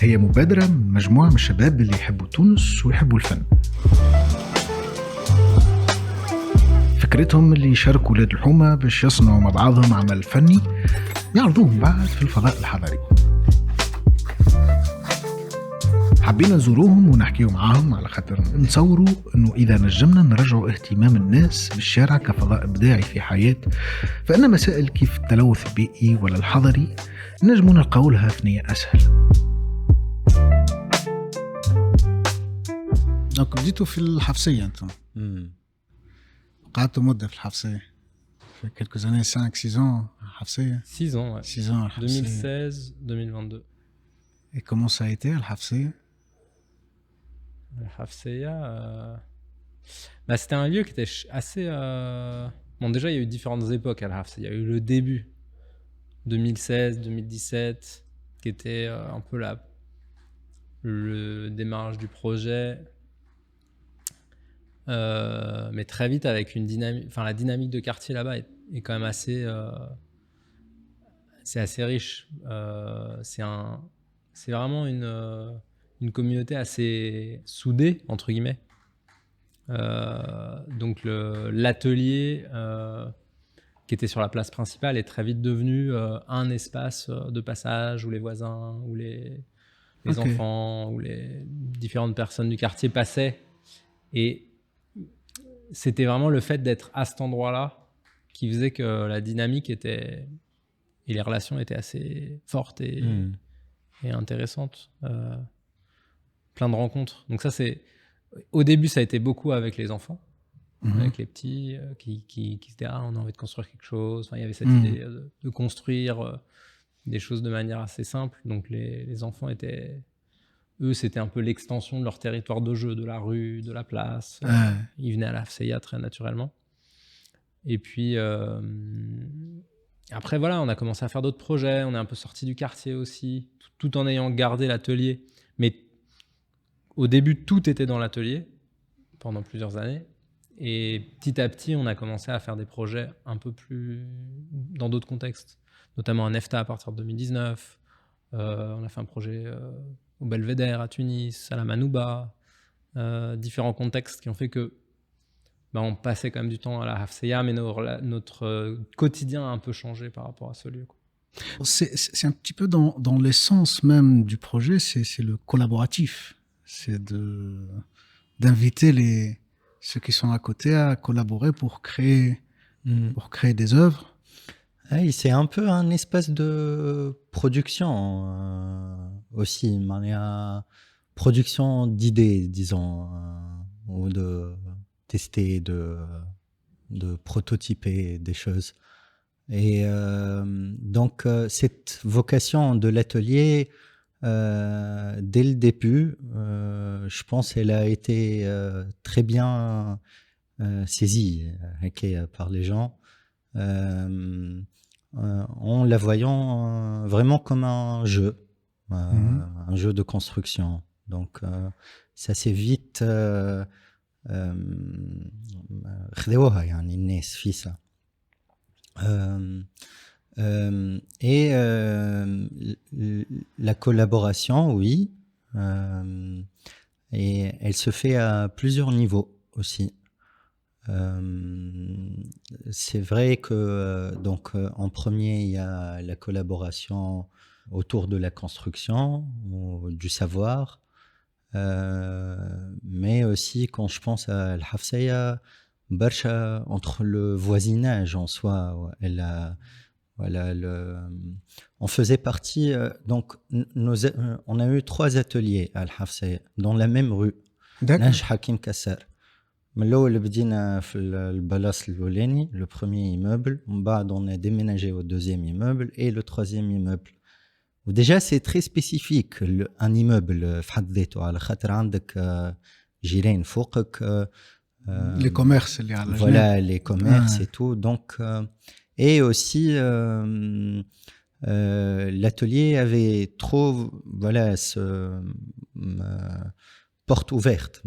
هي مبادرة من مجموعة من الشباب اللي يحبوا تونس ويحبوا الفن. فكرتهم اللي يشاركوا ولاد الحومة باش يصنعوا مع بعضهم عمل فني يعرضوه بعد في الفضاء الحضري. حبينا نزوروهم ونحكيوا معاهم على خاطر نتصوروا انه اذا نجمنا نرجعوا اهتمام الناس بالشارع كفضاء ابداعي في حياة، فان مسائل كيف التلوث البيئي ولا الحضري نجموا نلقاو لها فنية اسهل. دونك بديتوا في الحفصية انتم. قعدتوا مدة في الحفصية في quelques années 5-6 ans حفصية. 6 ans, ouais. 6 ans الحفصية. 2016-2022. Et comment ça a été الحفصية? Le Hafseya, c'était un lieu qui était assez... Bon, déjà, il y a eu différentes époques à la Hafseya. Il y a eu le début, 2016-2017, qui était un peu le démarrage du projet. Mais très vite, avec une dynamique... Enfin, la dynamique de quartier là-bas est quand même assez... c'est assez riche. C'est vraiment une communauté assez soudée, entre guillemets. Donc l'atelier qui était sur la place principale est très vite devenu un espace de passage où les voisins, où les enfants, où les différentes personnes du quartier passaient. Et c'était vraiment le fait d'être à cet endroit-là qui faisait que la dynamique était... et les relations étaient assez fortes et intéressantes. Plein de rencontres. Donc ça, c'est... Au début, ça a été beaucoup avec les enfants, avec les petits qui se disaient « Ah, on a envie de construire quelque chose ». Enfin, il y avait cette idée de construire des choses de manière assez simple. Donc les enfants étaient... Eux, c'était un peu l'extension de leur territoire de jeu, de la rue, de la place. Ils venaient à la Hafseya très naturellement. Et puis... Après, voilà, on a commencé à faire d'autres projets. On est un peu sorti du quartier aussi, tout en ayant gardé l'atelier. Mais au début, tout était dans l'atelier pendant plusieurs années. Et petit à petit, on a commencé à faire des projets un peu plus dans d'autres contextes, notamment un EFTA à partir de 2019. On a fait un projet au Belvédère à Tunis, à la Manouba. Différents contextes qui ont fait que on passait quand même du temps à la Hafseya, mais notre quotidien a un peu changé par rapport à ce lieu, quoi. C'est un petit peu dans l'essence même du projet, c'est le collaboratif. C'est d'inviter ceux qui sont à côté à collaborer pour créer des œuvres. Oui, c'est un peu un espace de production aussi, production d'idées, disons, ou de tester, de prototyper des choses. Et donc, cette vocation de l'atelier, dès le début, je pense qu'elle a été très bien saisie par les gens, en la voyant vraiment comme un jeu, un jeu de construction. Donc, ça s'est vite... خذوها يعني الناس في ça. Et la collaboration, oui, et elle se fait à plusieurs niveaux aussi. C'est vrai que donc en premier il y a la collaboration autour de la construction ou du savoir, mais aussi quand je pense à l'Hafseya, Barcha, entre le voisinage en soi, voilà, on faisait partie, donc on a eu 3 ateliers à l'Hafseya dans la même rue. Naj Hakim Kasser. من الأول بدينا في البلاص الأولاني, le premier immeuble, من بعد on a déménagé au deuxième immeuble et le troisième immeuble. Déjà c'est très spécifique un immeuble في حد ذاته, على خاطر عندك جيران فوقك, les commerces اللي على voilà, les commerces et tout. Donc et aussi l'atelier avait trop, voilà, porte ouverte.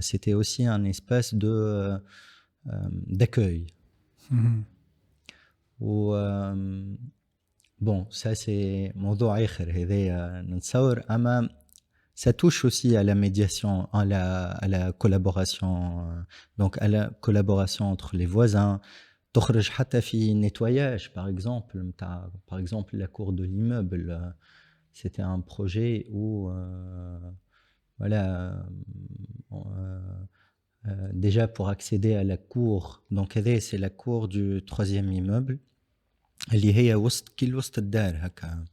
C'était aussi un espace d'accueil. Ou bon, ça c'est موضوع آخر هذايا نتصور. أما ça touche aussi à la médiation, à la collaboration, donc à la collaboration entre les voisins. تخرج حتى في nettoyage par exemple la cour de l'immeuble. C'était un projet où voilà déjà pour accéder à la cour, donc c'est la cour du troisième immeuble اللي هي وسط الدار هكا,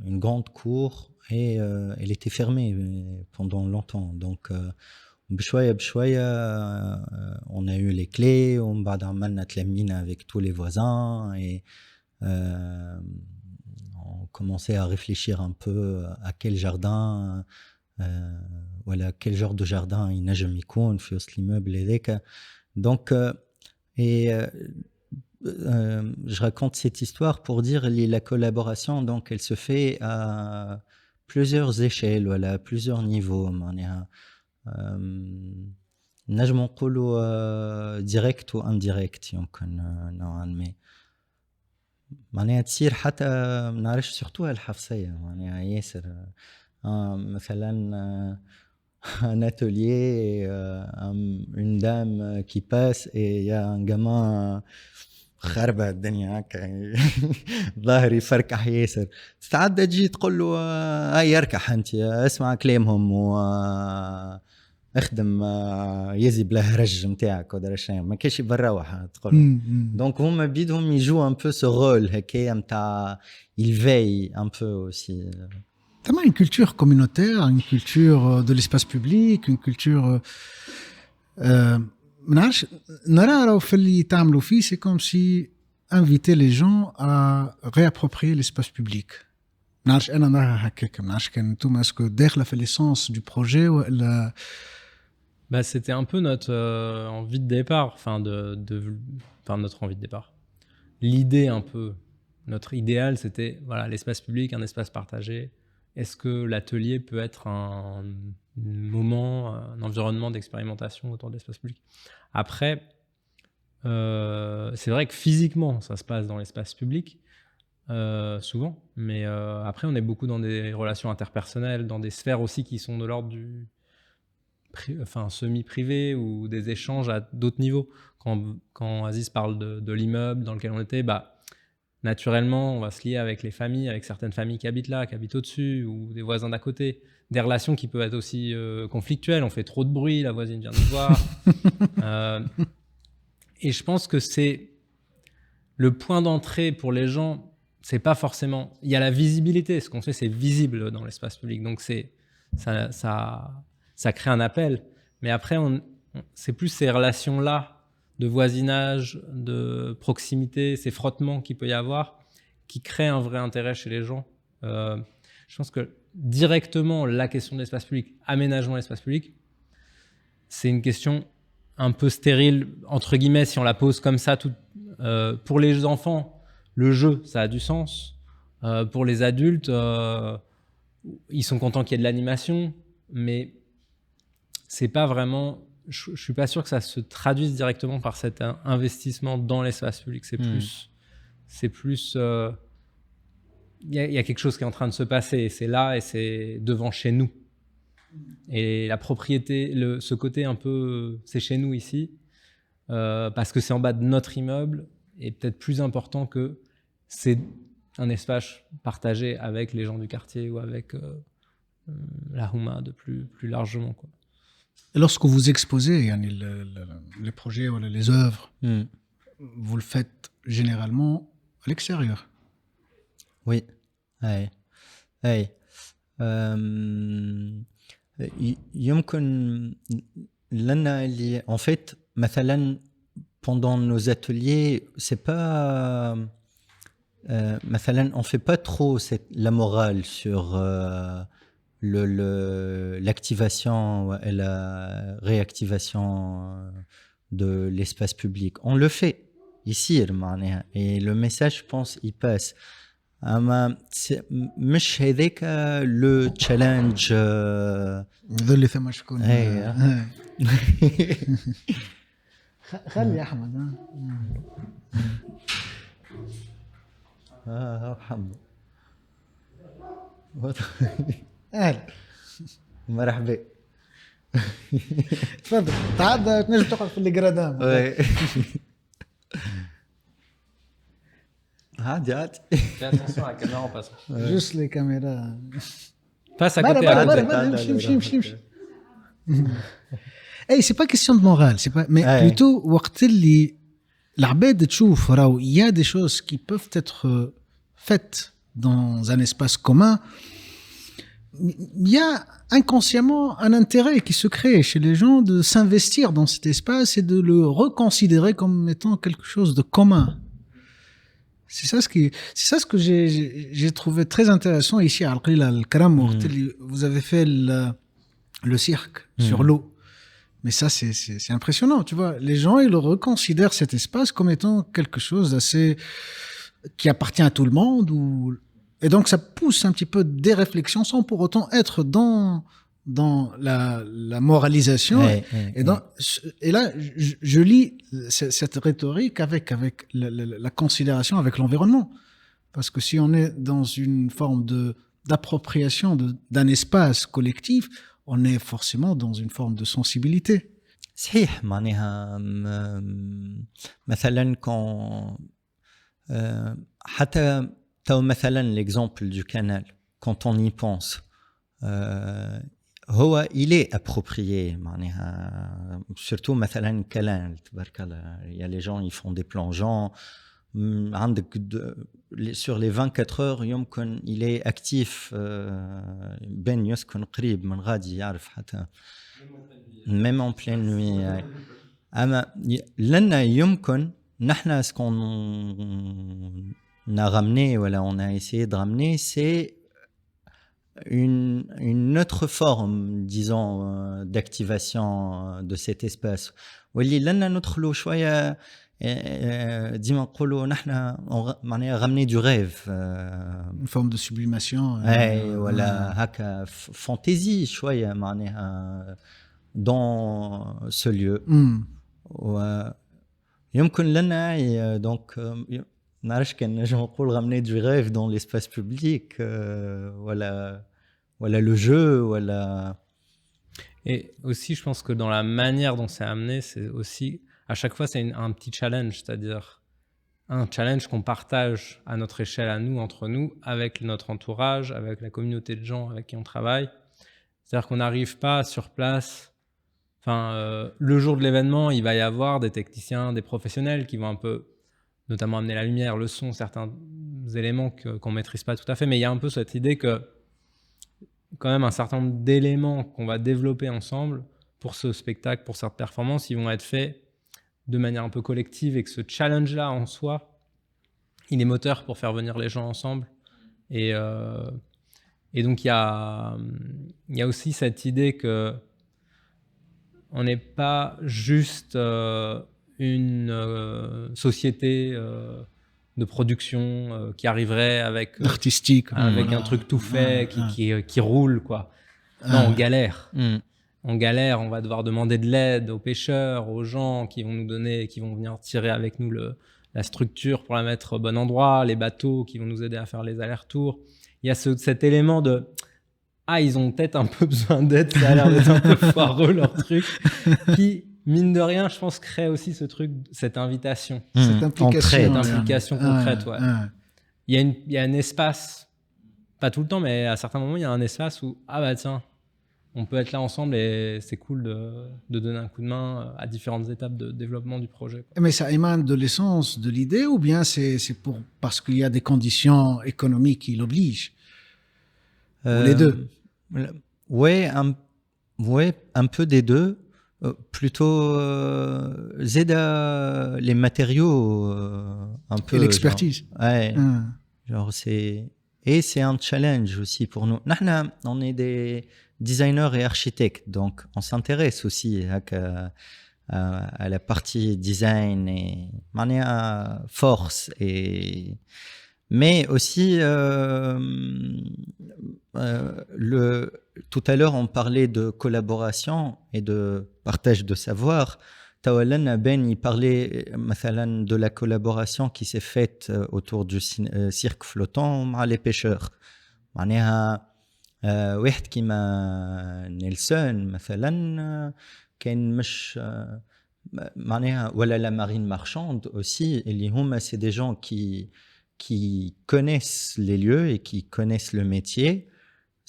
une grande cour et elle était fermée pendant longtemps, donc بشوية on a eu les clés, on بعد عملنا تلمينا avec tous les voisins et on commençait à réfléchir un peu à quel jardin voilà quel genre de jardin ينجم يكون في وسط l'immeuble هذاك. Donc et je raconte cette histoire pour dire que la collaboration, donc, elle se fait à plusieurs échelles, voilà, à plusieurs niveaux. نجم نقولوا direct ou indirect يمكن نوعا ما. معناها تصير حتى ما نعرفش surtout الحفصية معناها ياسر مثلا un atelier, une dame qui passe et il y a un gamin خربة الدنيا هكا ظاهري فركح ياسر, تتعدى تجي تقول له هاي اركح انت اسمع كلامهم واخدم يزي بالهرج نتاعك ولا شيء ما كاش يبروح تقول. دونك هما بيدهم يجوا un peu ce rôle هكايا نتاع il veille un peu aussi. T'as une culture communautaire, une culture de l'espace public, une culture c'est comme si inviter les gens à réapproprier l'espace public. Est-ce que داخله في l'essence du projet ولا Bah, c'était un peu notre envie de départ, enfin notre envie de départ. L'idée un peu, notre idéal, c'était voilà l'espace public, un espace partagé. Est-ce que l'atelier peut être un moment, un environnement d'expérimentation autour de l'espace public? Après, c'est vrai que physiquement, ça se passe dans l'espace public, souvent, mais après, on est beaucoup dans des relations interpersonnelles, dans des sphères aussi qui sont de l'ordre du semi-privé ou des échanges à d'autres niveaux. Quand Aziz parle de l'immeuble dans lequel on était, bah, naturellement, on va se lier avec les familles, avec certaines familles qui habitent là, qui habitent au-dessus, ou des voisins d'à côté. Des relations qui peuvent être aussi conflictuelles. On fait trop de bruit, la voisine vient nous voir. Et je pense que c'est le point d'entrée pour les gens. C'est pas forcément. Il y a la visibilité. Ce qu'on fait, c'est visible dans l'espace public. Donc ça crée un appel. Mais après, c'est plus ces relations-là de voisinage, de proximité, ces frottements qu'il peut y avoir, qui créent un vrai intérêt chez les gens. Je pense que directement, la question de l'espace public, aménagement de l'espace public, c'est une question un peu stérile, entre guillemets, si on la pose comme ça. Pour les enfants, le jeu, ça a du sens. Pour les adultes, ils sont contents qu'il y ait de l'animation, mais c'est pas vraiment... Je suis pas sûr que ça se traduise directement par cet investissement dans l'espace public. C'est plus il y a quelque chose qui est en train de se passer, et c'est là et c'est devant chez nous. Et la propriété, ce côté un peu, c'est chez nous ici, parce que c'est en bas de notre immeuble, est peut-être plus important que c'est un espace partagé avec les gens du quartier ou avec la Houma de plus largement, quoi. Et lorsque vous exposez les projets ou les œuvres, vous le faites généralement à l'extérieur. Oui. يمكن لنا اللي en fait مثلا pendant nos ateliers c'est pas مثلا on fait pas trop la morale sur l'activation et la réactivation de l'espace public. On le fait ici, et le message, je pense, il passe. مش هذاك le challenge. ظل ثم شكون. خلي أحمد. محمد. اهلا مرحبا. تفضل تعدى تنجم تقعد في الجرادام. عادي. Fais attention à la caméra en passant. Juste les caméras. Passe à Bara, côté. bara, à bara, côté. bara, امشي. اي سي با كيسيون دو مورال سي با مي Ouais. بلوتو وقت اللي العباد تشوف راهو il y a des choses qui peuvent être faites dans un espace commun. Il y a inconsciemment un intérêt qui se crée chez les gens de s'investir dans cet espace et de le reconsidérer comme étant quelque chose de commun. C'est ça ce que j'ai trouvé très intéressant ici à Al-Qila Al-Karam. Vous avez fait le cirque sur l'eau. Mais ça, c'est impressionnant, tu vois. Les gens, ils reconsidèrent cet espace comme étant quelque chose d'assez, qui appartient à tout le monde et donc ça pousse un petit peu des réflexions sans pour autant être dans la moralisation. Et là, je lis cette rhétorique avec la considération avec l'environnement. Parce que si on est dans une forme d'appropriation d'un espace collectif, on est forcément dans une forme de sensibilité. صحيح معناها مثلا quand حتى مثلا l'exemple du canal quand on y pense هو il est approprié معناها surtout مثلا كلام تبارك الله il y a les gens ils font des plongeons عندك sur les 24 heures يمكن il est actif بين يسكن قريب من غادي يعرف حتى même en pleine nuit أما لنا يمكن نحن ce qu'on a ramené voilà on a essayé de ramener c'est une autre forme disons d'activation de cet espace واللي لنا ندخلوا شويه ديما نقولوا نحن معناها ramener du rêve une forme de sublimation ولا هكا fantaisie شويه معناها dans ce lieu ويمكن لنا donc نعرفش كان نجم نقول ramener du rêve dans l'espace public voilà le jeu voilà. Et aussi je pense que dans la manière dont c'est amené c'est aussi à chaque fois c'est un petit challenge, c'est-à-dire un challenge qu'on partage à notre échelle à nous, entre nous, avec notre entourage, avec la communauté de gens avec qui on travaille. C'est-à-dire qu'on n'arrive pas sur place. Enfin, le jour de l'événement, il va y avoir des techniciens, des professionnels qui vont un peu, notamment amener la lumière, le son, certains éléments qu'on ne maîtrise pas tout à fait. Mais il y a un peu cette idée que, quand même, un certain nombre d'éléments qu'on va développer ensemble pour ce spectacle, pour cette performance, ils vont être faits de manière un peu collective et que ce challenge-là en soi, il est moteur pour faire venir les gens ensemble. Et donc, il y a aussi cette idée que on n'est pas juste une société de production qui arriverait avec artistique, avec un truc tout fait qui roule, quoi. Non, on galère. On galère, on va devoir demander de l'aide aux pêcheurs, aux gens qui vont nous donner, qui vont venir tirer avec nous la structure pour la mettre au bon endroit, les bateaux qui vont nous aider à faire les allers-retours. Il y a cet élément de ils ont peut-être un peu besoin d'aide, ça a l'air d'être un peu foireux leur truc, qui, mine de rien, je pense, crée aussi ce truc, cette invitation. Cette implication concrète, ouais. Il y a un espace, pas tout le temps, mais à certains moments, il y a un espace où, tiens, on peut être là ensemble et c'est cool de donner un coup de main à différentes étapes de développement du projet, quoi. Mais ça émane de l'essence de l'idée ou bien c'est parce qu'il y a des conditions économiques qui l'obligent? Ou les deux? Ouais, un peu des deux. Plutôt Zeda, les matériaux, un peu. Et l'expertise. Genre c'est un challenge aussi pour nous. On est des designers et architectes, donc on s'intéresse aussi à la partie design et force mais aussi tout à l'heure on parlait de collaboration et de partage de savoir. Tawalan Ben il parlait de la collaboration qui s'est faite autour du cirque flottant avec les pêcheurs. واحد كيما نيلسون مثلا كاين مش معناها ولا la marine marchande aussi اللي هما c'est des gens qui connaissent les lieux et qui connaissent le métier.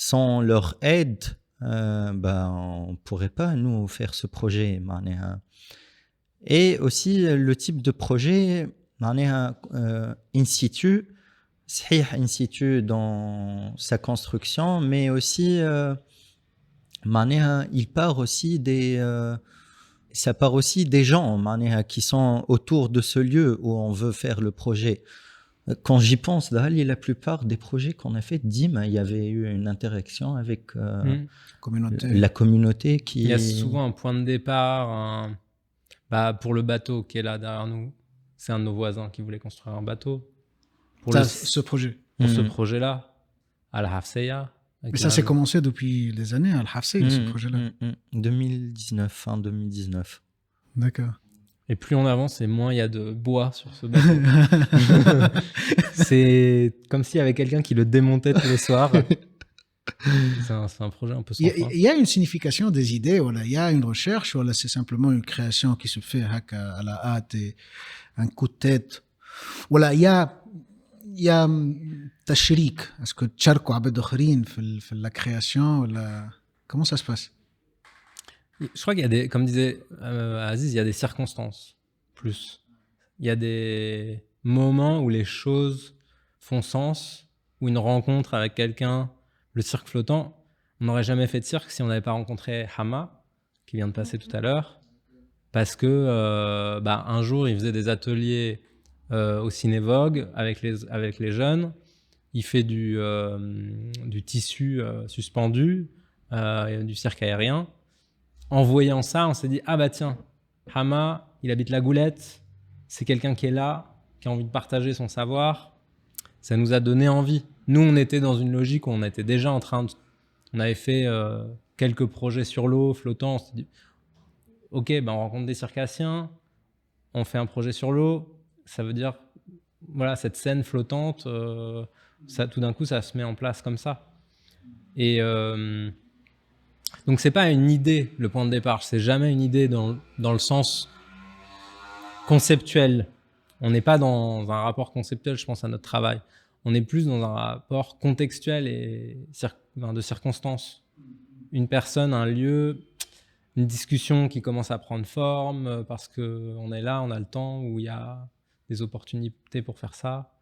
Sans leur aide, on pourrait pas nous faire ce projet معناها. Et aussi le type de projet معناها in situ صحيح in situ dans sa construction, mais aussi معناها il part aussi ça part aussi des gens معناها qui sont autour de ce lieu où on veut faire le projet. Quand j'y pense, la plupart des projets qu'on a fait, il y avait eu une interaction avec la communauté qui... Il y a souvent un point de départ. Pour le bateau qui est là derrière nous, c'est un de nos voisins qui voulait construire un bateau. Pour ce projet. Pour ce projet-là, à la Hafseya. Mais ça s'est commencé depuis des années, à la Hafseya, ce projet-là. 2019, fin 2019. D'accord. Et plus on avance, et moins il y a de bois sur ce bateau. C'est comme s'il y avait quelqu'un qui le démontait tous les soirs. C'est un projet un peu sans fin. Il y a une signification des idées, voilà. Il y a une recherche, voilà, c'est simplement une création qui se fait à la hâte et un coup de tête. Voilà, il y a tashrik. Est-ce que tcharkou abed okhrin fait la création, voilà. Comment ça se passe? Je crois qu'il y a des, comme disait Aziz, il y a des circonstances, plus. Il y a des moments où les choses font sens, où une rencontre avec quelqu'un, le cirque flottant, on n'aurait jamais fait de cirque si on n'avait pas rencontré Hama, qui vient de passer tout à l'heure, parce que un jour, il faisait des ateliers au Cinévogue avec les jeunes, il fait du tissu suspendu, du cirque aérien. En voyant ça, on s'est dit, tiens, Hama, il habite la Goulette, c'est quelqu'un qui est là, qui a envie de partager son savoir. Ça nous a donné envie. Nous, on était dans une logique où on était déjà en train de... On avait fait quelques projets sur l'eau, flottants. On s'est dit, ok, on rencontre des circassiens, on fait un projet sur l'eau. Ça veut dire, voilà, cette scène flottante, ça, tout d'un coup, ça se met en place comme ça. Et... donc c'est pas une idée, le point de départ. C'est jamais une idée dans le sens conceptuel. On n'est pas dans un rapport conceptuel, je pense, à notre travail. On est plus dans un rapport contextuel et de circonstances. Une personne, un lieu, une discussion qui commence à prendre forme parce qu'on est là, on a le temps, où il y a des opportunités pour faire ça.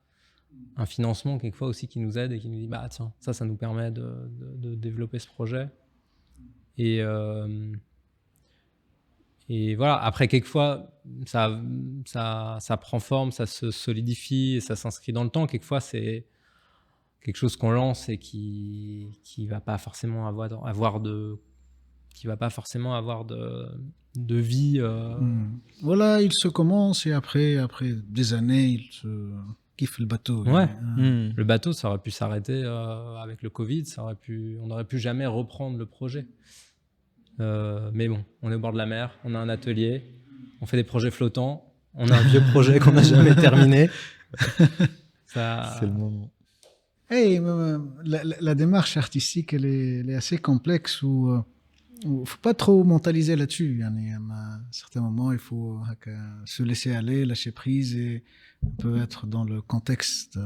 Un financement, quelquefois aussi, qui nous aide et qui nous dit « tiens, ça nous permet de développer ce projet ». Et voilà, après quelquefois ça prend forme, ça se solidifie et ça s'inscrit dans le temps. Quelquefois c'est quelque chose qu'on lance et qui va pas forcément avoir de vie. Voilà, il se commence et après des années il se kiffe le bateau. Ouais. Le bateau, ça aurait pu s'arrêter avec le Covid, on n'aurait pu jamais reprendre le projet. Mais bon, on est au bord de la mer, on a un atelier, on fait des projets flottants, on a un vieux projet qu'on n'a jamais terminé. C'est le moment. Hey, la démarche artistique, elle est assez complexe où faut pas trop mentaliser là-dessus. À un certain moment, il faut se laisser aller, lâcher prise et on peut être dans le contexte.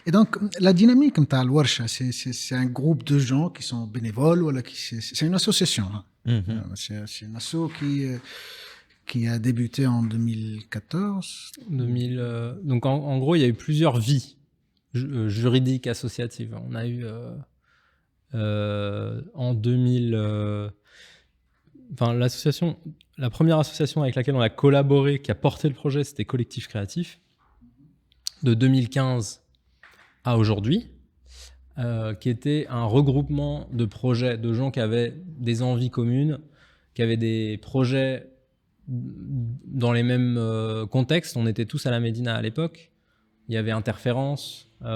Et donc, la dynamique comme t'as al-Warsha, c'est un groupe de gens qui sont bénévoles, voilà, c'est une association. Hein. C'est une asso qui a débuté en 2014. Donc, en gros, il y a eu plusieurs vies juridiques, associatives. On a eu en 2000... l'association, la première association avec laquelle on a collaboré, qui a porté le projet, c'était Collectif Créatif, de 2015 à aujourd'hui, qui était un regroupement de projets, de gens qui avaient des envies communes, qui avaient des projets dans les mêmes contextes. On était tous à la Médina à l'époque. Il y avait Interférence, qui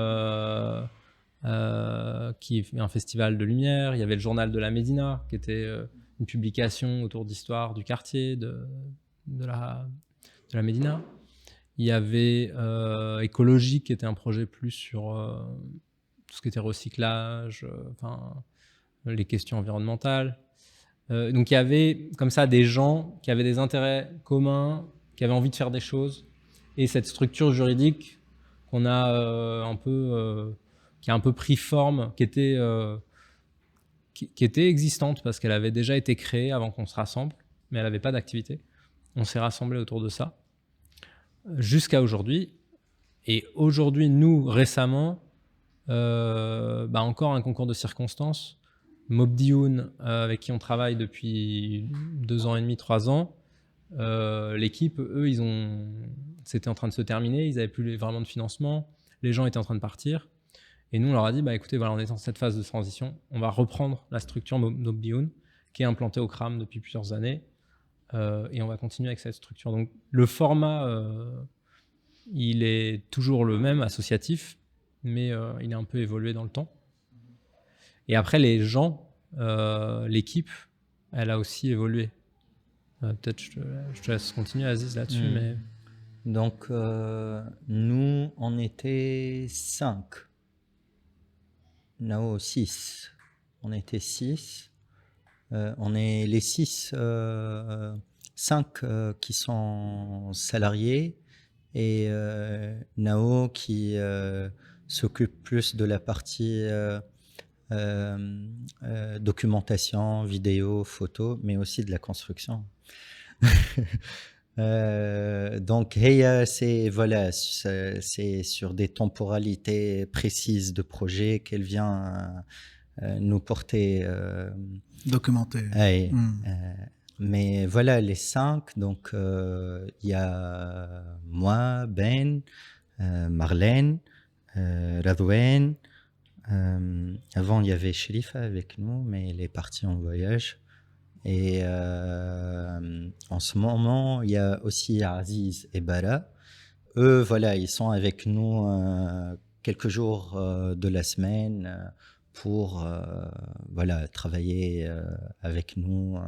est un festival de lumière. Il y avait le Journal de la Médina, qui était une publication autour d'histoire du quartier de la Médina. Il y avait Écologique, qui était un projet plus sur tout ce qui était recyclage, les questions environnementales. Donc il y avait comme ça des gens qui avaient des intérêts communs, qui avaient envie de faire des choses, et cette structure juridique qu'on a qui a un peu pris forme, qui était existante parce qu'elle avait déjà été créée avant qu'on se rassemble, mais elle n'avait pas d'activité. On s'est rassemblés autour de ça jusqu'à aujourd'hui. Et aujourd'hui, nous, récemment, encore un concours de circonstances, Mobdioun, avec qui on travaille depuis 2 ans et demi, 3 ans, l'équipe, eux, c'était en train de se terminer, ils n'avaient plus vraiment de financement, les gens étaient en train de partir. Et nous, on leur a dit, écoutez, voilà, on est dans cette phase de transition, on va reprendre la structure Mobdioun, qui est implantée au CRAM depuis plusieurs années, et on va continuer avec cette structure. Donc, le format, il est toujours le même, associatif, mais il a un peu évolué dans le temps. Et après, les gens, l'équipe, elle a aussi évolué. Peut-être je te laisse continuer, Aziz, là-dessus. Mais... Donc, nous, on était 5. Nao, 6. On était 6. On est les 6, 5 qui sont salariés et Nao qui s'occupe plus de la partie documentation, vidéo, photo, mais aussi de la construction. Donc, c'est sur des temporalités précises de projet qu'elle vient nous porter. Documenter. Mais voilà, les 5. Donc, il y a moi, Ben, Marlène, Radouane. Avant, il y avait Sherifa avec nous, mais elle est partie en voyage. Et en ce moment, il y a aussi Aziz et Bara. Eux, voilà, ils sont avec nous quelques jours de la semaine pour travailler avec nous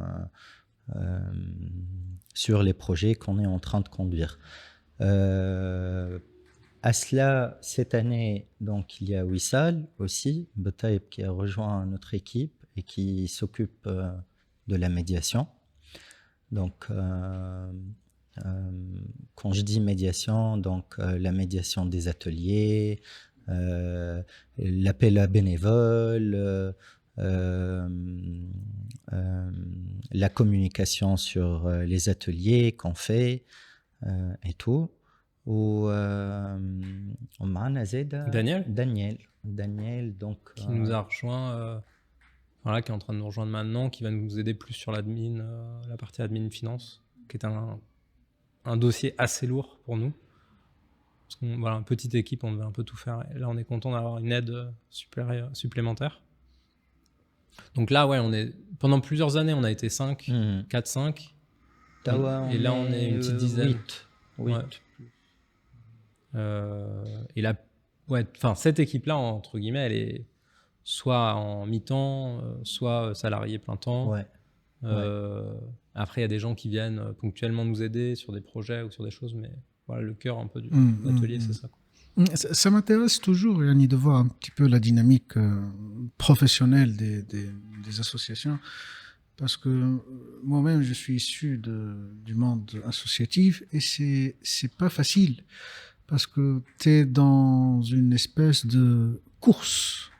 sur les projets qu'on est en train de conduire. À cela, cette année, donc, il y a Wissal aussi, Botaïb, qui a rejoint notre équipe et qui s'occupe de la médiation. Donc, quand je dis médiation, donc la médiation des ateliers, l'appel à bénévoles, la communication sur les ateliers qu'on fait et tout. Ou on a Daniel donc, qui nous a rejoint, qui est en train de nous rejoindre maintenant, qui va nous aider plus sur l'admin, la partie admin finance, qui est un dossier assez lourd pour nous. Parce qu'on, voilà, une petite équipe, on devait un peu tout faire. Et là, on est content d'avoir une aide supplémentaire. Donc là, ouais, pendant plusieurs années, on a été 5, 4-5. Et là, on est une petite dizaine. 8. Et là, cette équipe-là, entre guillemets, elle est soit en mi-temps, soit salariée plein temps. Ouais. Après, il y a des gens qui viennent ponctuellement nous aider sur des projets ou sur des choses, mais voilà, le cœur un peu du atelier, c'est ça, quoi. Ça m'intéresse toujours, Yanni, de voir un petit peu la dynamique professionnelle des associations, parce que moi-même, je suis issu du monde associatif et c'est pas facile, parce que tu es dans une espèce de course.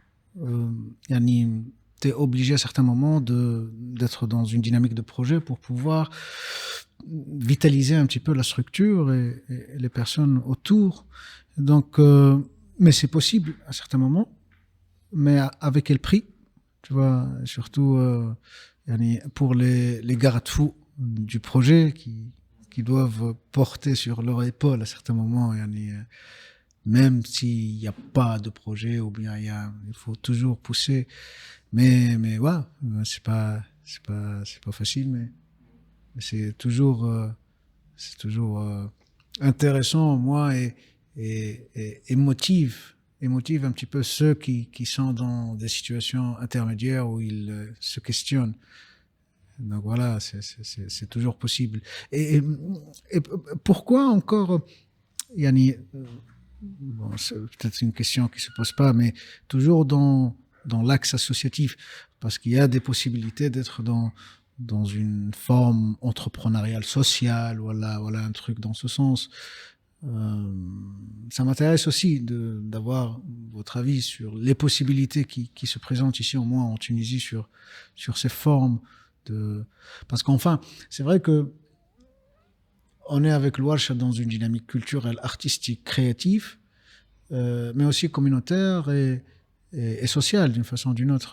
Yanni, tu es obligé à certains moments d'être dans une dynamique de projet pour pouvoir vitaliser un petit peu la structure et les personnes autour. Donc, mais c'est possible à certains moments, mais avec quel prix, tu vois, surtout pour les garde-fous du projet qui doivent porter sur leur épaule à certains moments, même s'il n'y a pas de projet ou bien il faut toujours pousser, mais ouais, c'est pas facile, mais c'est toujours intéressant, moi, et motive un petit peu ceux qui sont dans des situations intermédiaires où ils se questionnent. Donc voilà, c'est toujours possible. Et pourquoi encore, Yanni, bon, c'est peut-être une question qui se pose pas, mais toujours dans l'axe associatif, parce qu'il y a des possibilités d'être dans une forme entrepreneuriale sociale, voilà un truc dans ce sens. Ça m'intéresse aussi d'avoir votre avis sur les possibilités qui se présentent ici, au moins en Tunisie, sur ces formes parce qu'enfin, c'est vrai que on est avec l'Warsha dans une dynamique culturelle, artistique, créative, mais aussi communautaire et sociale d'une façon ou d'une autre.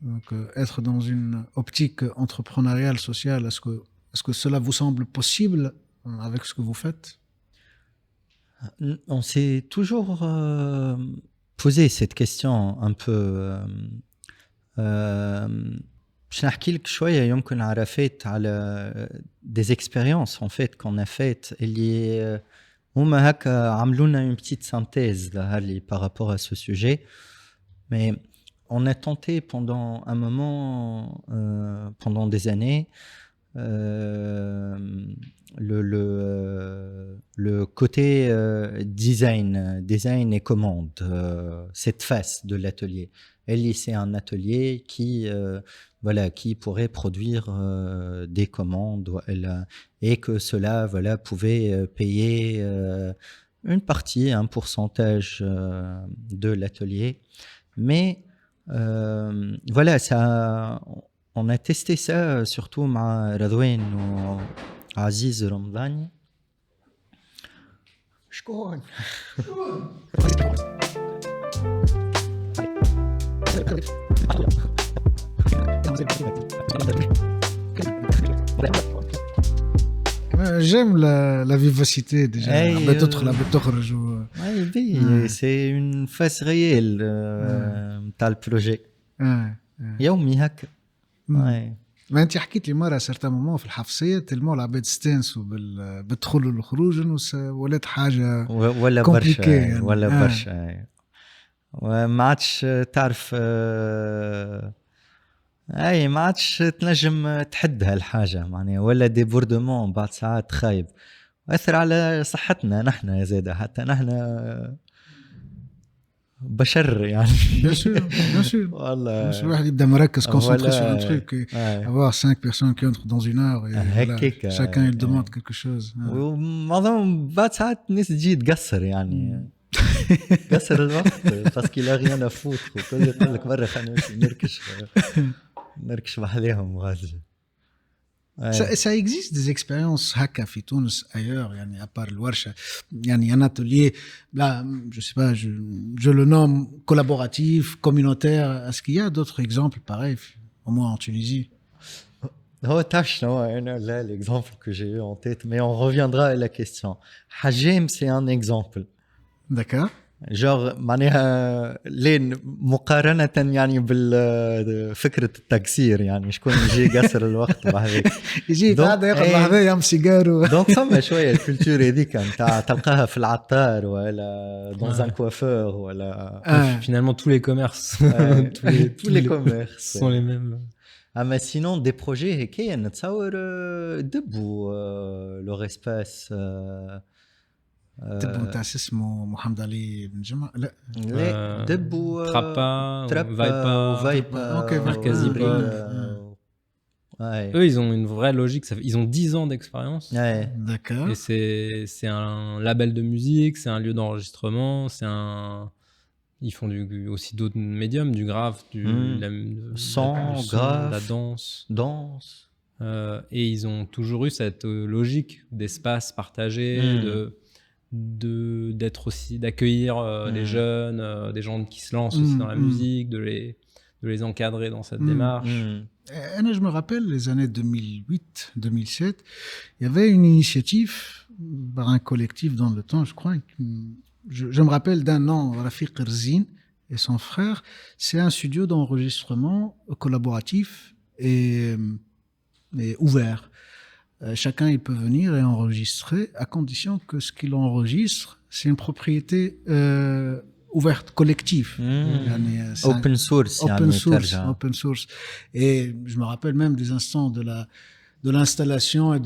Donc, être dans une optique entrepreneuriale, sociale, est-ce que cela vous semble possible avec ce que vous faites? On s'est toujours posé cette question un peu. باش نحكي لك شويه يمكن عرفت على des expériences en fait qu'on a faites اللي هما هكا عملوا لنا une petite synthèse là par rapport à ce sujet, mais on a tenté pendant un moment pendant des années le côté design et commande, cette face de l'atelier. C'est un atelier qui pourrait produire des commandes et que cela pouvait payer une partie, un pourcentage de l'atelier. Mais ça, on a testé ça surtout مع رضوان وعزيز رمضاني. شكون؟ J'aime la vivacité déjà. C'est une face réelle تاع البروجي. يومي هكا. ما انت حكيت لي مره سيرتا مومون في الحفصيه تلمو العباد استانسوا بالدخول والخروج ولات حاجه ولا برشا يعني. ولا برشا وما عادش تعرف ما عادش تنجم تحدها الحاجه معناها ولا ديبوردمون بعد ساعات خايب واثر على صحتنا نحن زاده حتى نحن بشر يعني. Bien sûr. والله مش الواحد يبدا مركز concentré sur un truc avoir 5 personnes qui entrent dans une heure et chacun il demande quelque chose. ومعظم بعد ساعات الناس تجي تقصر يعني قصر الوقت باسكو لا غيان افوت وكل يقول لك برا خلينا نركش بحالهم غادي. Ça existe des expériences haka في تونس ailleurs يعني à part الورشة يعني un atelier là je sais pas je le nomme collaboratif communautaire, est-ce qu'il y a d'autres exemples pareils au moins en Tunisie? هو تعرف شنو انا لا l'exemple que j'ai eu en tête mais on reviendra à la question. Hajem c'est un exemple. D'accord. genre معناها لين مقارنة يعني بالفكرة التكسير يعني شكون يجي قصر الوقت وهذيك يجي بعد ياخذ لحظة يم سيجارو دونك ثم شوية الكولتور هذيك نتاع تلقاها في العطار ولا dans un coiffeur ولا finalement tous les commerces tous les commerces sont les mêmes. mais sinon des projets هكايا نتصور دبوا leur espace دبوا نتاع اسمه محمد علي بن جمعة لا دبوا Trappa, Vaipa اوكي Markazi Pop. Eux ils ont une vraie logique, ils ont 10 ans d'expérience. D'accord. Et c'est un label de musique, c'est un lieu d'enregistrement, ils font aussi d'autres médiums, du grave, son, grave, la danse. Et ils ont toujours eu cette logique d'espace partagé, d'être aussi d'accueillir les jeunes, des gens qui se lancent aussi dans la musique, de les encadrer dans cette démarche. Je me rappelle les années 2008-2007, il y avait une initiative par un collectif dans le temps, je crois. Je me rappelle d'un nom, Rafiq Rzin et son frère. C'est un studio d'enregistrement collaboratif et ouvert. Chacun il peut venir et enregistrer à condition que ce qu'il enregistre c'est une propriété ouverte collective. Open source et je me rappelle même des instants de l'installation et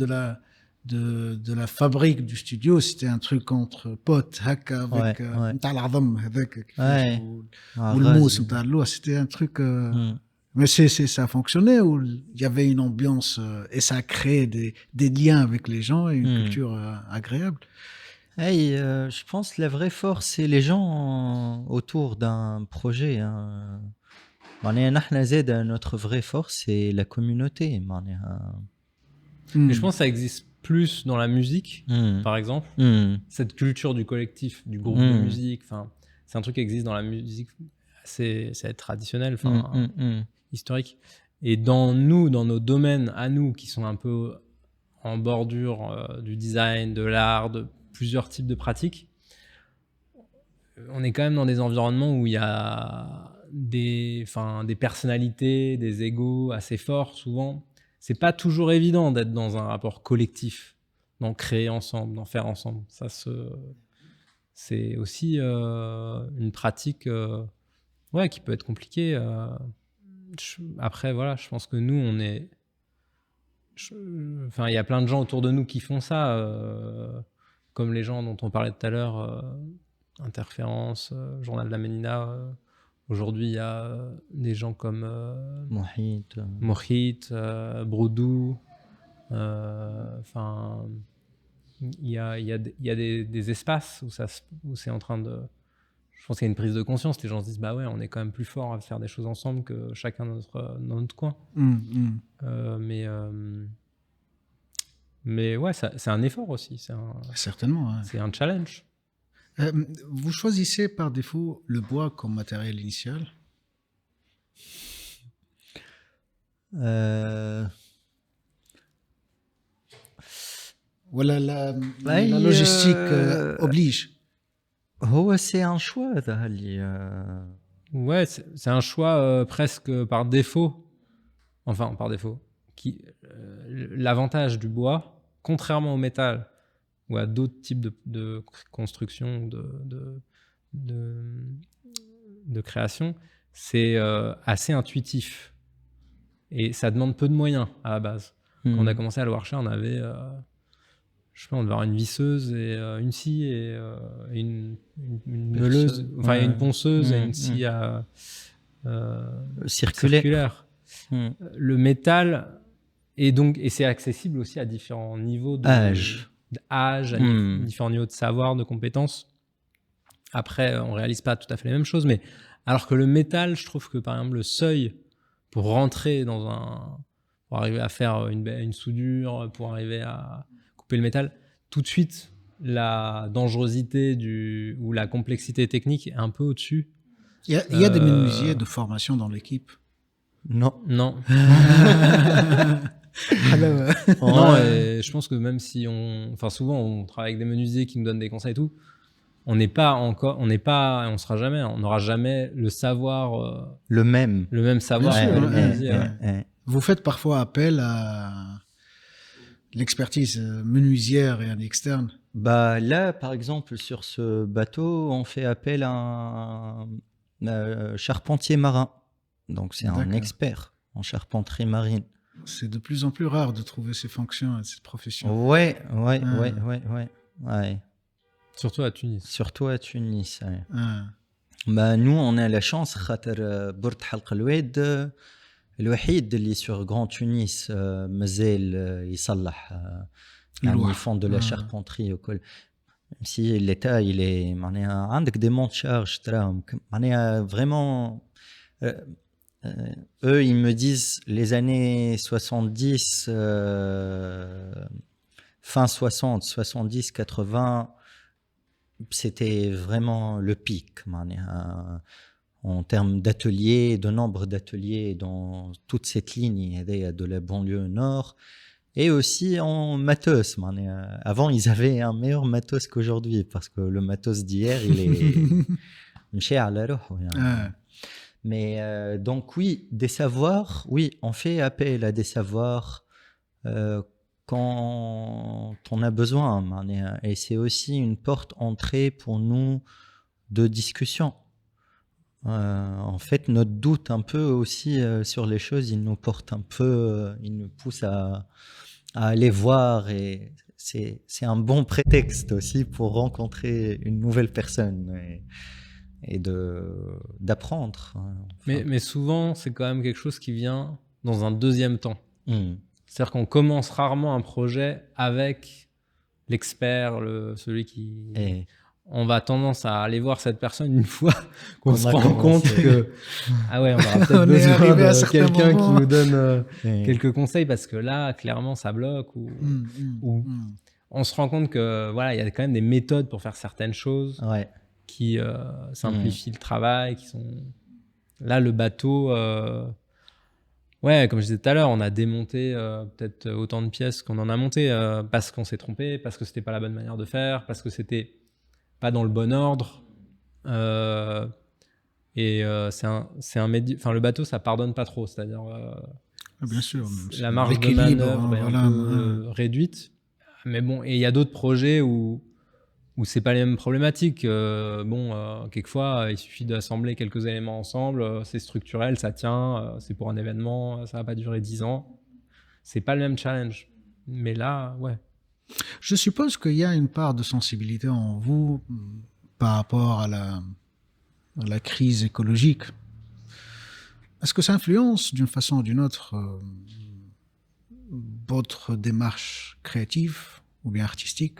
de la fabrique du studio, c'était un truc entre potes, haka, avec نتاع العظم هذاك كيفاش والموس نتاع اللوح, c'était un truc mais ça fonctionnait où il y avait une ambiance et ça a créé des liens avec les gens et une culture agréable. Hey, je pense que la vraie force c'est les gens autour d'un projet, hein. نحن زاد notre vraie force c'est la communauté, Et je pense que ça existe plus dans la musique, par exemple. Cette culture du collectif, du groupe de musique, c'est un truc qui existe dans la musique, c'est traditionnel, historique. Et dans nos domaines à nous, qui sont un peu en bordure du design, de l'art, de plusieurs types de pratiques, on est quand même dans des environnements où il y a des personnalités, des égos assez forts souvent. C'est pas toujours évident d'être dans un rapport collectif, d'en créer ensemble, d'en faire ensemble. C'est aussi une pratique qui peut être compliquée. Après, voilà, je pense que nous, il y a plein de gens autour de nous qui font ça, comme les gens dont on parlait tout à l'heure, Interférence, Journal de la Ménina. Aujourd'hui, il y a des gens comme Mohit, Broudou. Il y a des espaces où c'est en train de... Je pense qu'il y a une prise de conscience. Les gens se disent, bah ouais, on est quand même plus fort à faire des choses ensemble que chacun dans notre coin. Mais ouais, c'est un effort aussi. Certainement. Ouais. C'est un challenge. Vous choisissez par défaut le bois comme matériel initial? Voilà, la logistique oblige. C'est un choix. Ouais, c'est un choix presque par défaut. Enfin, par défaut. L'avantage du bois, contrairement au métal, ou à d'autres types de construction, de création, c'est assez intuitif. Et ça demande peu de moyens à la base. Quand on a commencé à le Warcha, on avait, je sais pas, on devait avoir une visseuse et une scie et une meuleuse, une ponceuse et une scie circulaire. Le métal, et c'est accessible aussi à différents niveaux d'âge, à différents niveaux de savoir, de compétences. Après, on réalise pas tout à fait les mêmes choses, mais alors que le métal, je trouve que par exemple le seuil pour rentrer pour arriver à faire une soudure, pour arriver à couper le métal, tout de suite la dangerosité ou la complexité technique est un peu au-dessus. Il y a des menuisiers de formation dans l'équipe? Non. Non, et je pense que même si souvent on travaille avec des menuisiers qui nous donnent des conseils et tout, on sera jamais, on n'aura jamais le savoir, le même savoir. Vous faites parfois appel à l'expertise menuisière et en externe? Là, par exemple, sur ce bateau, on fait appel à un charpentier marin. Donc, c'est un expert en charpenterie marine. C'est de plus en plus rare de trouver ces fonctions et cette profession. Ouais. Surtout à Tunis. Ouais. Nous, on a la chance, Bord Halq Al-Waid, الوحيد اللي sur Grand Tunis مازال يصلح ils font de la charpenterie وكل. Même si l'État il est معناها عندك des monts de charge تراهم معناها vraiment eux ils me disent les années 70 fin 60 70 80 c'était vraiment le pic معناها en termes d'ateliers, de nombre d'ateliers dans toute cette ligne de la banlieue nord, et aussi en matos. Avant, ils avaient un meilleur matos qu'aujourd'hui, parce que le matos d'hier, il est... Mais donc oui, des savoirs, oui, on fait appel à des savoirs quand on a besoin. Et c'est aussi une porte entrée pour nous de discussion. En fait, notre doute un peu aussi sur les choses, il nous porte un peu, il nous pousse à aller voir et c'est un bon prétexte aussi pour rencontrer une nouvelle personne et d'apprendre. Enfin. Mais souvent, c'est quand même quelque chose qui vient dans un deuxième temps. C'est-à-dire qu'on commence rarement un projet avec l'expert, celui qui... On va tendance à aller voir cette personne une fois qu'on se rend compte que ah ouais, on aura peut-être besoin de quelqu'un qui nous donne quelques conseils parce que là, clairement, ça bloque ou on se rend compte que voilà, il y a quand même des méthodes pour faire certaines choses qui simplifient le travail, qui sont là le bateau. Ouais, comme je disais tout à l'heure, on a démonté peut-être autant de pièces qu'on en a monté parce qu'on s'est trompé, parce que c'était pas la bonne manière de faire, parce que c'était pas dans le bon ordre. C'est un média. Enfin, le bateau, ça pardonne pas trop, c'est-à-dire bien sûr, la marge de manœuvre est un peu réduite. Mais bon, et il y a d'autres projets où c'est pas les mêmes problématiques. Quelquefois, il suffit d'assembler quelques éléments ensemble, c'est structurel, ça tient, c'est pour un événement, ça va pas durer 10 ans. C'est pas le même challenge. Mais là, ouais. Je suppose qu'il y a une part de sensibilité en vous par rapport à la crise écologique. Est-ce que ça influence d'une façon ou d'une autre votre démarche créative ou bien artistique?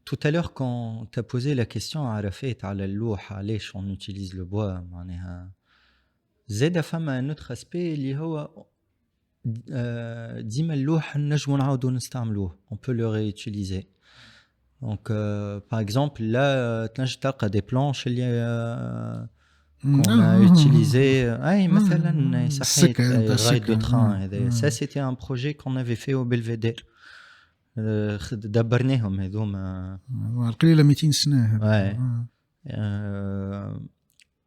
Tout à l'heure, quand tu as posé la question à Arafat, à la louha, علاش on utilise le bois, معناها زاد فما un autre aspect اللي هو ديما اللوح نجمو نعاودو نستعملوه. On peut le réutiliser. Donc, par exemple, là, تنجم تلقى des planches اللي qu'on a utilisé. مثلا صحيت rail de train. Ça, c'était un projet qu'on avait fait au Belvédère. دبرناهم هذوما القليلة 200 سنة. Ouais.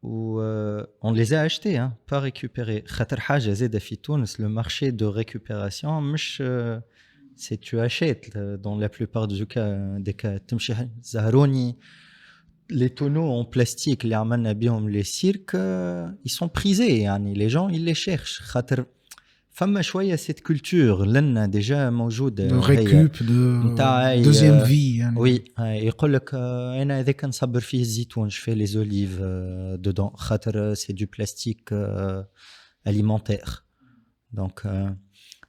On les a achetés, hein, pas récupérés. خاطر حاجة زادة في تونس, le marché de récupération مش c'est tu achètes dans la plupart des cas. تمشي زهروني les tonneaux en plastique اللي عملنا بيهم les cirques, ils sont prisés يعني les gens ils les cherchent خاطر فما شويه cette culture لنا déjà موجوده de récup de deuxième vie يعني. oui يقول لك انا اذا كان نصبر فيه الزيتون je fais les olives dedans خاطر c'est du plastique alimentaire. Donc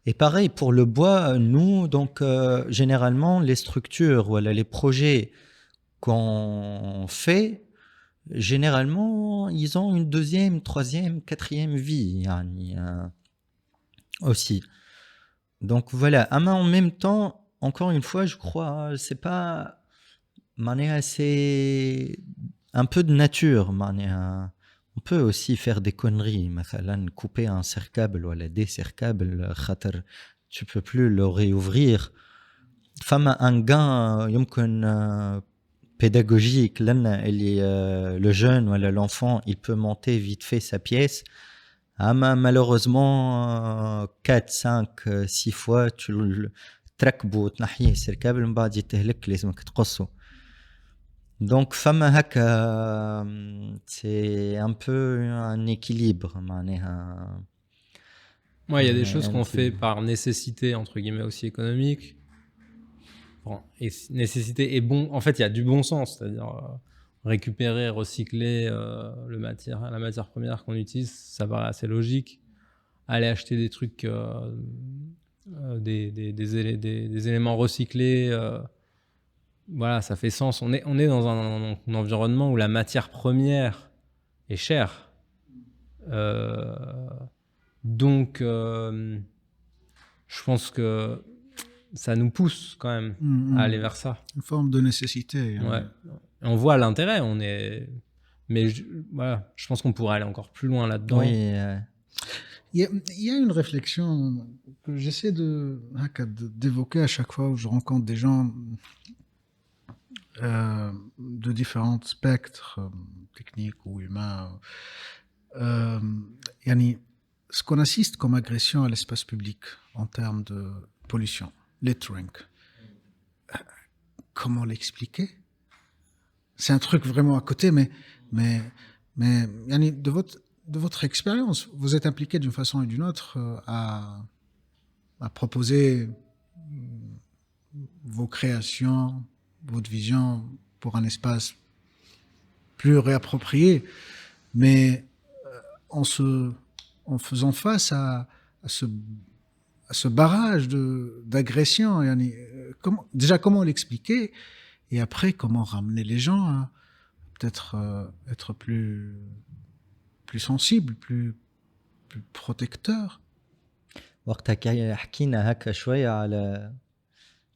et pareil pour le bois, nous donc généralement les structures voilà les projets qu'on fait généralement ils ont une deuxième, troisième, quatrième vie يعني aussi. Donc voilà, mais en même temps, encore une fois, je crois, c'est pas, c'est un peu de nature. On peut aussi faire des conneries, couper un cercable ou des cercables, tu peux plus le réouvrir. Femme un gain, pédagogique, le jeune ou l'enfant, il peut monter vite fait sa pièce. malheureusement 4 5 6 fois tu تركبه وتنحيه السركابل من بعد يتهلك لازمك تقصه. Donc فما هكا c'est un peu un équilibre معناها. Ouais, il y a des choses qu'on fait par nécessité entre guillemets aussi économique. Bon, et nécessité est bon, en fait, il y a du bon sens, c'est-à-dire récupérer, recycler la matière première qu'on utilise, ça paraît assez logique. Aller acheter des trucs, des éléments recyclés, voilà, ça fait sens. On est dans un environnement où la matière première est chère. Donc, je pense que ça nous pousse quand même à aller vers ça. Une forme de nécessité. Ouais. On voit l'intérêt, mais voilà, je pense qu'on pourrait aller encore plus loin là-dedans. Oui. Il y a une réflexion que j'essaie d'évoquer à chaque fois où je rencontre des gens de différents spectres, techniques ou humains. Ce qu'on assiste comme agression à l'espace public en termes de pollution, littering. Comment l'expliquer? C'est un truc vraiment à côté, mais de votre expérience, vous êtes impliqué d'une façon ou d'une autre à proposer vos créations, votre vision pour un espace plus réapproprié, mais en faisant face à ce barrage d'agression, comment l'expliquer, et après comment ramener les gens à peut-être être plus sensibles, plus protecteurs. وقتها حكينا هكا شوية على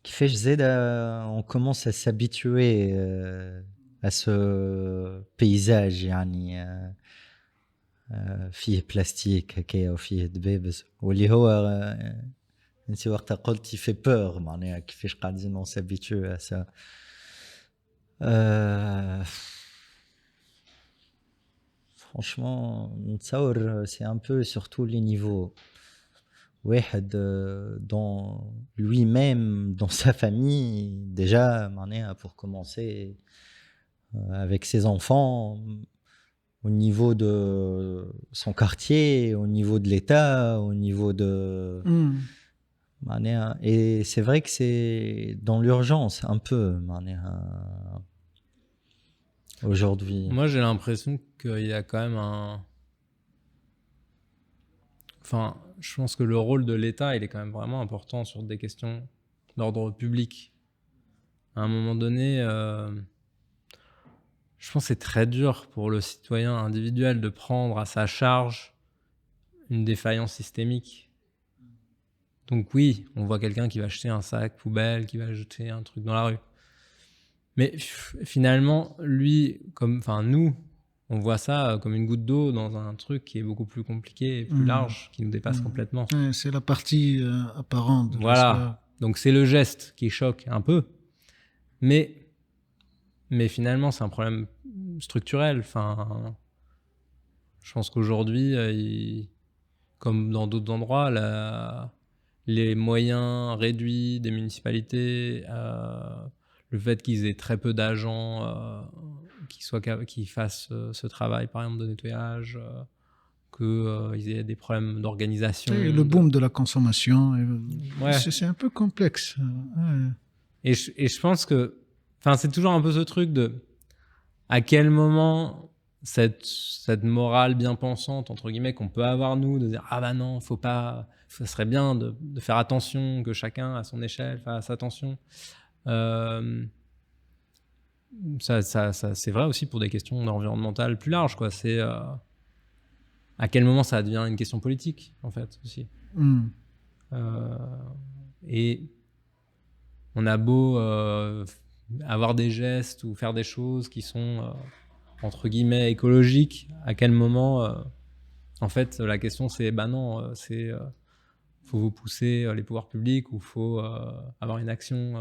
كيفاش زادا on commence à s'habituer à ce paysage يعني فيه بلاستيك هكايا وفيه دبابز واللي هو انت وقتها قلتي في peur معناها كيفاش قاعدين on s'habitue à ça. Franchement نتصور c'est un peu sur tous les niveaux. واحد dans lui-même, dans sa famille, déjà, pour commencer, avec ses enfants, au niveau de son quartier, au niveau de l'État, au niveau de... Et c'est vrai que c'est dans l'urgence, un peu, aujourd'hui. Moi, j'ai l'impression qu'il y a quand même un... Enfin, je pense que le rôle de l'État, il est quand même vraiment important sur des questions d'ordre public. À un moment donné, je pense que c'est très dur pour le citoyen individuel de prendre à sa charge une défaillance systémique. Donc oui, on voit quelqu'un qui va jeter un sac poubelle, qui va jeter un truc dans la rue. Mais finalement, nous, on voit ça comme une goutte d'eau dans un truc qui est beaucoup plus compliqué et plus large, qui nous dépasse complètement. Ouais, c'est la partie apparente. Voilà. Donc c'est le geste qui choque un peu. Mais finalement, c'est un problème structurel. Enfin, je pense qu'aujourd'hui, comme dans d'autres endroits, les moyens réduits des municipalités, le fait qu'ils aient très peu d'agents qui fassent ce travail, par exemple, de nettoyage, qu'ils aient des problèmes d'organisation. Et le boom de la consommation, ouais. C'est un peu complexe. Ouais. Et je pense que c'est toujours un peu ce truc de à quel moment cette morale bien pensante, entre guillemets, qu'on peut avoir nous, de dire « Ah bah non, faut pas... Ça serait bien de faire attention, que chacun, à son échelle, fasse attention. » Ça, c'est vrai aussi pour des questions environnementales plus larges, quoi. C'est à quel moment ça devient une question politique, en fait, aussi. Et on a beau avoir des gestes ou faire des choses qui sont, entre guillemets, écologiques, à quel moment, en fait, la question c'est, non, faut vous pousser les pouvoirs publics ou faut avoir une action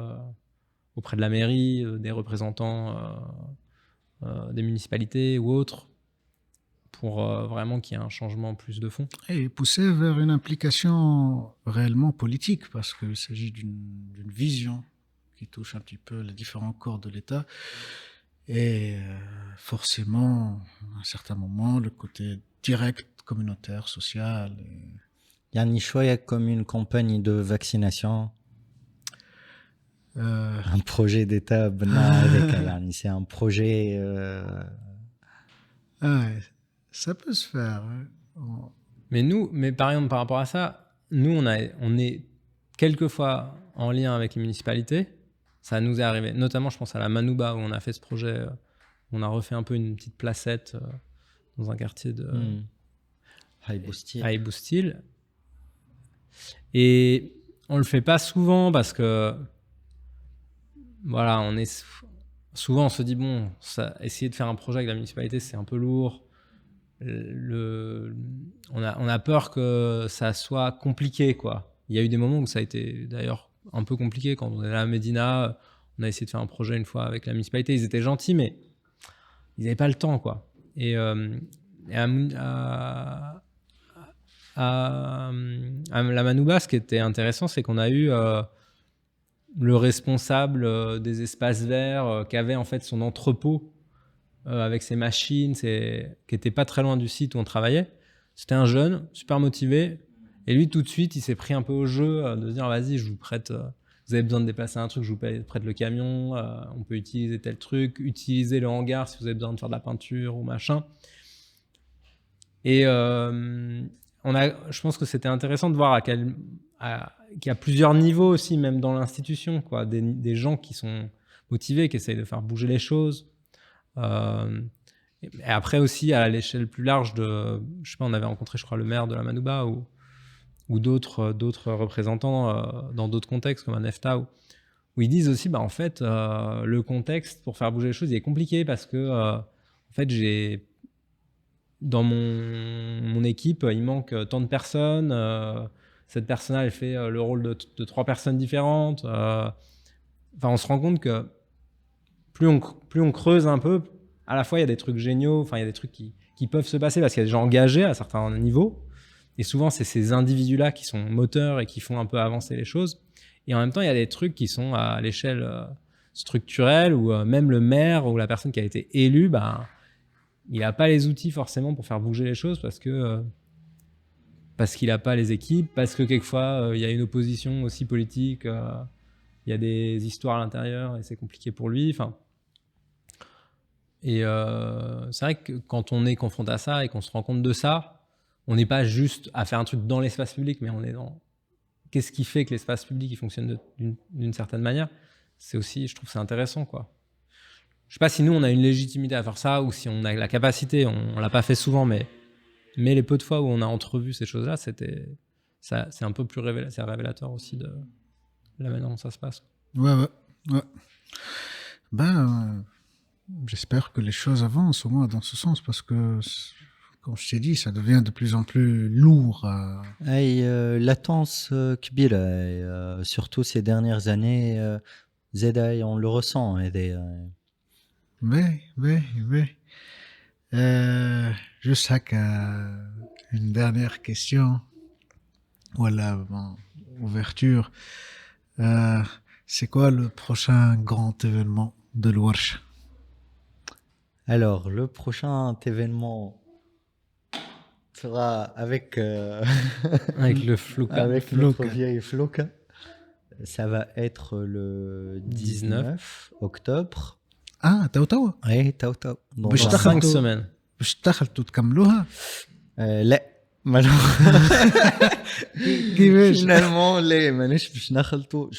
auprès de la mairie, des représentants des municipalités ou autres, pour vraiment qu'il y ait un changement plus de fond. Et pousser vers une implication réellement politique, parce qu'il s'agit d'une vision qui touche un petit peu les différents corps de l'État. Et forcément, à un certain moment, le côté direct, communautaire, social. Yani شوية comme une campagne de vaccination. Un projet d'État avec c'est un projet. Ouais, ça peut se faire. Mais par exemple, par rapport à ça, nous, on est quelquefois en lien avec les municipalités. Ça nous est arrivé, notamment, je pense à la Manouba, où on a fait ce projet. On a refait un peu une petite placette dans un quartier de Haïboustil. Et on le fait pas souvent parce que voilà, souvent on se dit essayer de faire un projet avec la municipalité, c'est un peu lourd. On a peur que ça soit compliqué, quoi. Il y a eu des moments où ça a été d'ailleurs un peu compliqué. Quand on est à Médina, on a essayé de faire un projet une fois avec la municipalité. Ils étaient gentils, mais ils n'avaient pas le temps, quoi. Et à la Manouba, ce qui était intéressant, c'est qu'on a eu le responsable des espaces verts qui avait en fait son entrepôt avec ses machines, qui n'était pas très loin du site où on travaillait. C'était un jeune, super motivé. Et lui, tout de suite, il s'est pris un peu au jeu de se dire « Vas-y, je vous prête des vous avez besoin de déplacer un truc, je vous prête le camion, on peut utiliser tel truc, utiliser le hangar si vous avez besoin de faire de la peinture ou machin. Et je pense que c'était intéressant de voir qu'il y a plusieurs niveaux aussi, même dans l'institution, quoi, des gens qui sont motivés, qui essayent de faire bouger les choses. Et après aussi, à l'échelle plus large je sais pas, on avait rencontré, je crois, le maire de la Manouba ou d'autres représentants dans d'autres contextes, comme un EFTA, où ils disent aussi, en fait, le contexte pour faire bouger les choses, il est compliqué parce que, en fait, dans mon équipe, il manque tant de personnes. Cette personne-là, elle fait le rôle de 3 personnes différentes. On se rend compte que plus on creuse un peu, à la fois, il y a des trucs géniaux, il y a des trucs qui peuvent se passer parce qu'il y a des gens engagés à certains niveaux. Et souvent, c'est ces individus-là qui sont moteurs et qui font un peu avancer les choses. Et en même temps, il y a des trucs qui sont à l'échelle structurelle où même le maire ou la personne qui a été élue, il n'a pas les outils forcément pour faire bouger les choses parce qu'il n'a pas les équipes, parce que quelquefois, il y a une opposition aussi politique, il y a des histoires à l'intérieur et c'est compliqué pour lui. Et c'est vrai que quand on est confronté à ça et qu'on se rend compte de ça, on n'est pas juste à faire un truc dans l'espace public, mais on est dans qu'est-ce qui fait que l'espace public il fonctionne d'une certaine manière. C'est aussi, je trouve, c'est intéressant, quoi. Je sais pas si nous on a une légitimité à faire ça ou si on a la capacité. On l'a pas fait souvent, mais les peu de fois où on a entrevu ces choses-là, c'est un peu plus révélateur aussi de la manière dont ça se passe. Ouais. J'espère que les choses avancent au moins dans ce sens parce que, comme je t'ai dit, ça devient de plus en plus lourd. Latence كبيرة, surtout ces dernières années, زاد on le ressent. Oui. Juste une dernière question. Voilà, ouverture. C'est quoi le prochain grand événement de l'Warsh? Alors, le prochain événement sera avec le Flouka. Avec notre vieille Flouka. Ça va être le 19 octobre. Ah, توا. Oui, توا. Dans 5 semaines. باش دخلتوا تكملوها؟ لا Finalement,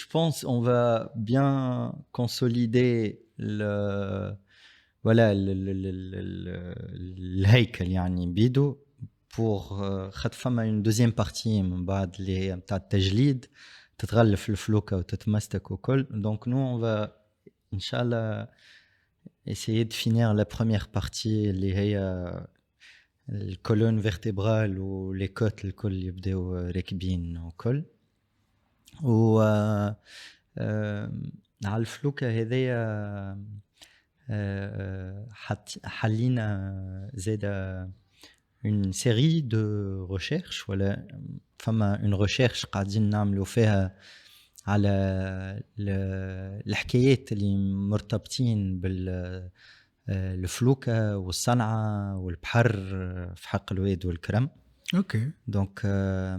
je pense on va bien consolider الهيكل يعني بيدو pour خاطر فما une deuxième partie من بعد اللي نتاع التجليد تتغلف الفلوكة وتتمستك وكل. Donc nous on va inchallah essayer de finir la première partie اللي هي الكولون فيرتيبرال ولي كوت الكل يبداو راكبين وكل. و على الفلوكة هذيا حلينا زاده une série de recherches ولا فما une recherche قاعدين نعملوا فيها على الحكايات اللي مرتبطين بالفلوكة والصنعة والبحر في حق الواد والكرم. اوكي. دونك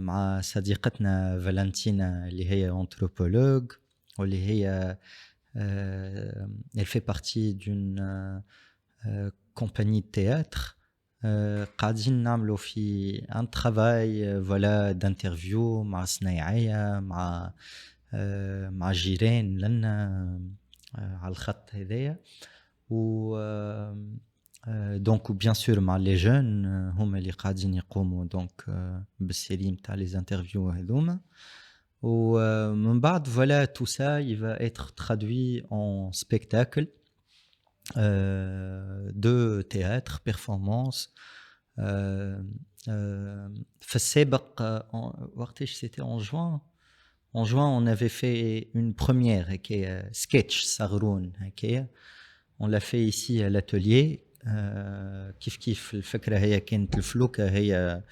مع صديقتنا فالنتينا اللي هي انثروبولوج واللي هي elle fait partie d'une compagnie de théâtre. قاعدين نعملوا في un travail voilà d'interview مع صنايعية مع جيران لنا على الخط هذايا. و دونك bien sûr مع les jeunes هما اللي قاعدين يقوموا دونك بالسيري نتاع les interviews هذوما. ومن بعد voilà tout ça il va être traduit en spectacle de théâtre performance. في السابق وقتاش c'était en juin on avait fait une première qui est sketch صغرون هكايا. on l'a fait ici à l'atelier. كيف الفكرة هي كانت الفلوكة هي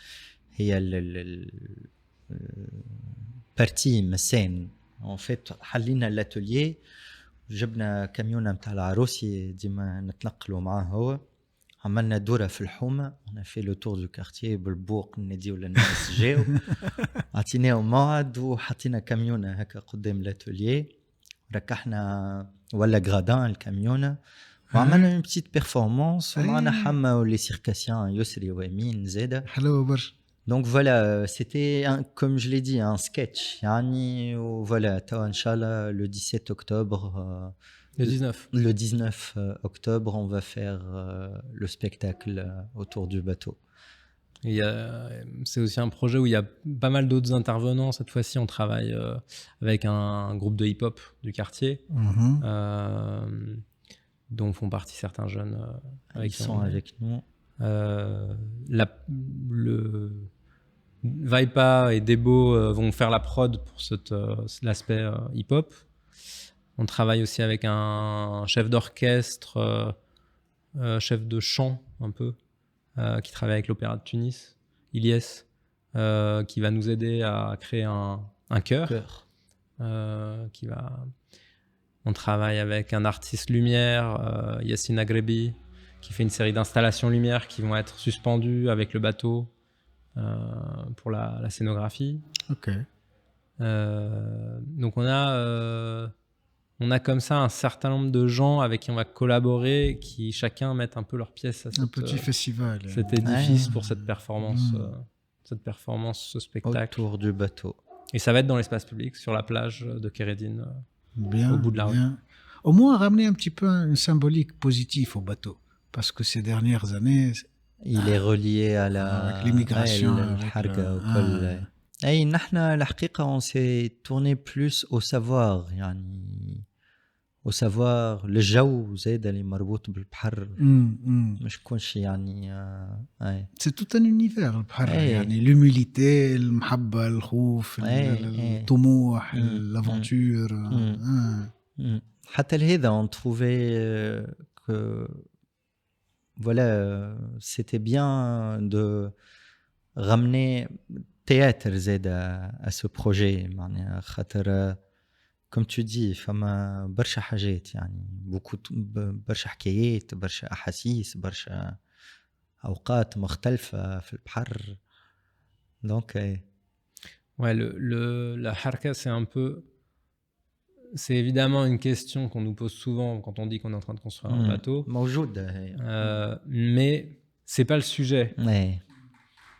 partie مسان. en fait حلينا الاتوليي جبنا كاميونة متاع العروسي ديما نتنقلوا معاه هو عملنا دورة في الحومة. On a fait le tour du quartier بالبوق نديو للناس جاو. عطيناهم موعد وحطينا كاميونة هكا قدام الاتوليه. ركحنا ولا غرادان الكاميونة. وعملنا une petite performance. ومعنا حما ولي سيركاسيان يسري ويمين زادة. حلوة برشا. Donc voilà, c'était comme je l'ai dit, un sketch. Yani, voilà, Inch'Allah, le 17 octobre. Le 19 octobre, on va faire le spectacle autour du bateau. C'est aussi un projet où il y a pas mal d'autres intervenants. Cette fois-ci, on travaille avec un groupe de hip-hop du quartier, dont font partie certains jeunes. Ils sont avec nous. Vaipa et Debo vont faire la prod pour l'aspect hip-hop. On travaille aussi avec un chef d'orchestre, chef de chant un peu, qui travaille avec l'Opéra de Tunis, Ilyes, qui va nous aider à créer un chœur. On travaille avec un artiste lumière, Yassine Agrebi, qui fait une série d'installations lumière qui vont être suspendues avec le bateau pour la scénographie. Ok. Donc on a comme ça un certain nombre de gens avec qui on va collaborer, qui chacun mettent un peu leur pièce à un petit festival. Cet édifice pour cette performance, ce spectacle. Autour du bateau. Et ça va être dans l'espace public, sur la plage de Kérédine, au bout de la rue. Au moins ramener un petit peu une symbolique positive au bateau. Parce que ces dernières années... Il est relié à l'immigration. أي نحن الحقيقة on s'est tourné plus au savoir يعني au savoir الجو زاد اللي مربوط بالبحر مش كونش يعني c'est tout un univers البحر يعني l'humilité المحبة الخوف الطموح l'aventure حتى لهذا on trouvait que voilà c'était bien de ramener théâtre زاد à ce projet معناها خاطر comme tu dis فما برشا حاجات يعني برشا حكايات برشا احاسيس برشا اوقات مختلفه في البحر donc ouais la harka c'est évidemment une question qu'on nous pose souvent quand on dit qu'on est en train de construire un bateau mais c'est pas le sujet.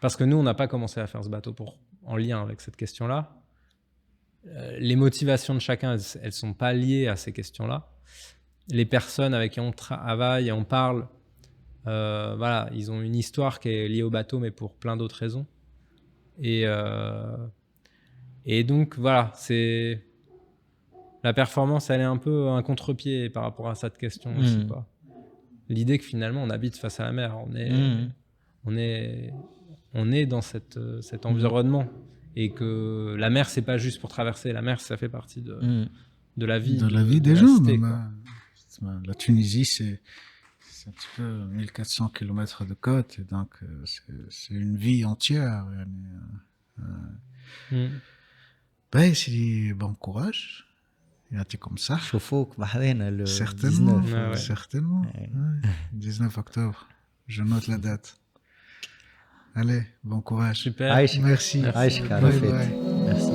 Parce que nous, on n'a pas commencé à faire ce bateau en lien avec cette question-là. Les motivations de chacun, elles ne sont pas liées à ces questions-là. Les personnes avec qui on travaille et on parle, voilà, ils ont une histoire qui est liée au bateau, mais pour plein d'autres raisons. Et donc, voilà, la performance, elle est un peu un contre-pied par rapport à cette question aussi, quoi. L'idée que finalement, on habite face à la mer. On est dans cet environnement et que la mer, c'est pas juste pour traverser. La mer, ça fait partie de la vie. De la vie des gens. La Tunisie, c'est un petit peu 1400 km de côte. Et donc, c'est une vie entière. Ben, c'est bon courage. C'est comme ça. شوفوك بحرنا le certainement, 19. Certainement. 19 octobre. Je note la date. Allez, bon courage. Super. Merci. عايشك Bye عرفت. bye. Merci.